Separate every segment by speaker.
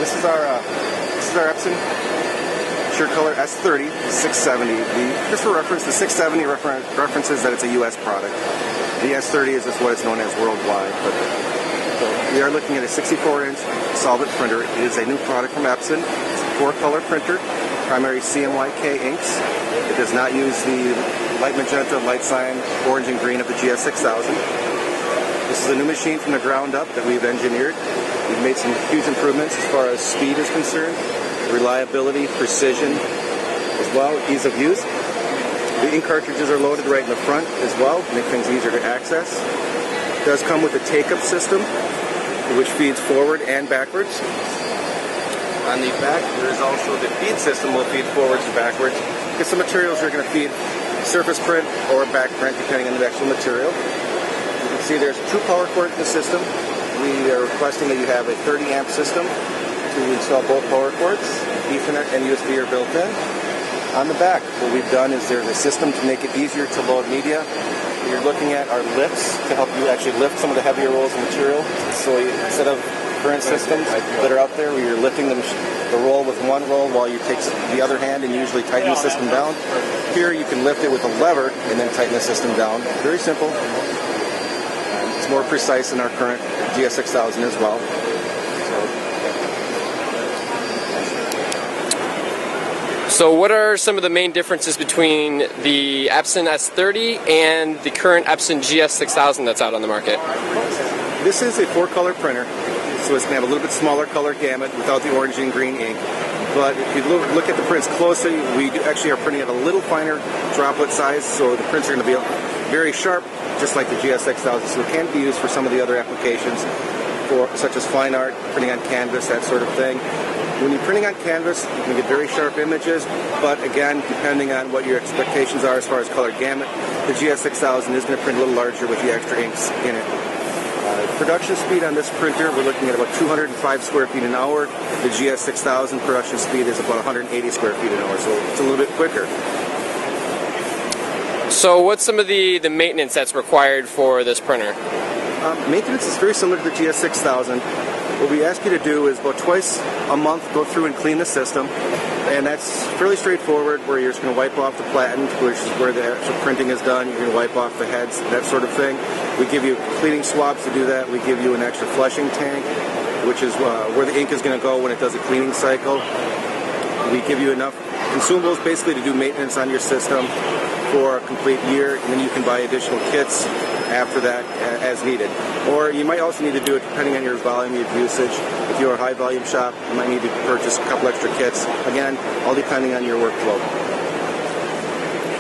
Speaker 1: This is our Epson SureColor S30670. Just for reference, the 670 references that it's a U.S. product. The S30 is just what it's known as worldwide. So we are looking at a 64-inch solvent printer. It is a new product from Epson. It's a 4-color printer, primary CMYK inks. It does not use the light magenta, light cyan, orange, and green of the GS6000. This is a new machine from the ground up that we've engineered. We've made some huge improvements as far as speed is concerned, reliability, precision, as well, ease of use. The ink cartridges are loaded right in the front as well, make things easier to access. It does come with a take-up system, which feeds forward and backwards. On the back, there is also the feed system will feed forwards and backwards, because some materials are going to feed surface print or back print, depending on the actual material. You can see there's 2 power cords in the system. We are requesting that you have a 30 amp system to install both power cords. Ethernet and USB are built in. On the back, what we've done is there's a system to make it easier to load media. You're looking at our lifts to help you actually lift some of the heavier rolls of material. So instead of current systems that are out there where you're lifting the roll with one roll while you take the other hand and usually tighten the system down, here you can lift it with a lever and then tighten the system down. Very simple. It's more precise than our current GS6000 as well.
Speaker 2: So what are some of the main differences between the Epson S30 and the current Epson GS6000 that's out on the market?
Speaker 1: This is a 4-color printer, so it's going to have a little bit smaller color gamut without the orange and green ink. But if you look at the prints closely, we actually are printing at a little finer droplet size, so the prints are going to be very sharp, just like the GS6000, so it can be used for some of the other applications, such as fine art, printing on canvas, that sort of thing. When you're printing on canvas, you can get very sharp images, but again, depending on what your expectations are as far as color gamut, the GS6000 is going to print a little larger with the extra inks in it. Production speed on this printer, we're looking at about 205 square feet an hour. The GS6000 production speed is about 180 square feet an hour, so it's a little bit quicker.
Speaker 2: So what's some of the maintenance that's required for this printer?
Speaker 1: Maintenance is very similar to the GS6000. What we ask you to do is about twice a month go through and clean the system, and that's fairly straightforward, where you're just going to wipe off the platen, which is where the actual printing is done. You're going to wipe off the heads, that sort of thing. We give you cleaning swabs to do that. We give you an extra flushing tank, which is where the ink is going to go when it does a cleaning cycle. We give you enough consumables basically to do maintenance on your system for a complete year, and then you can buy additional kits after that as needed. Or you might also need to do it depending on your volume of usage. If you're a high volume shop, you might need to purchase a couple extra kits. Again, all depending on your workflow.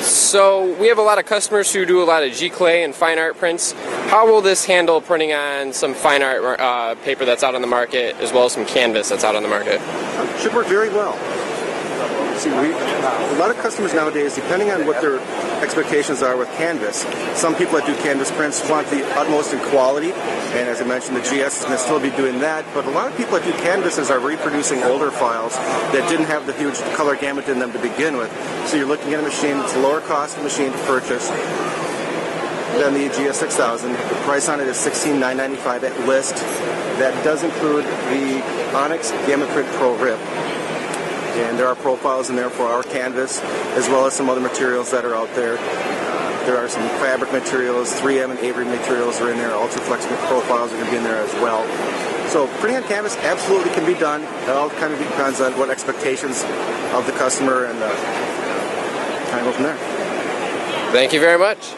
Speaker 2: So we have a lot of customers who do a lot of G-clay and fine art prints. How will this handle printing on some fine art paper that's out on the market, as well as some canvas that's out on the market?
Speaker 1: It should work very well. See, a lot of customers nowadays, depending on what their expectations are with canvas, some people that do canvas prints want the utmost in quality, and as I mentioned, the GS is going to still be doing that, but a lot of people that do canvases are reproducing older files that didn't have the huge color gamut in them to begin with. So you're looking at a machine that's a lower cost machine to purchase than the GS6000. The price on it is $16,995 at list. That does include the Onyx Gamma Print Pro Rip. And there are profiles in there for our canvas, as well as some other materials that are out there. There are some fabric materials, 3M and Avery materials are in there. Ultraflex profiles are going to be in there as well. So printing on canvas absolutely can be done. It all kind of depends on what expectations of the customer, and kind of go from there.
Speaker 2: Thank you very much.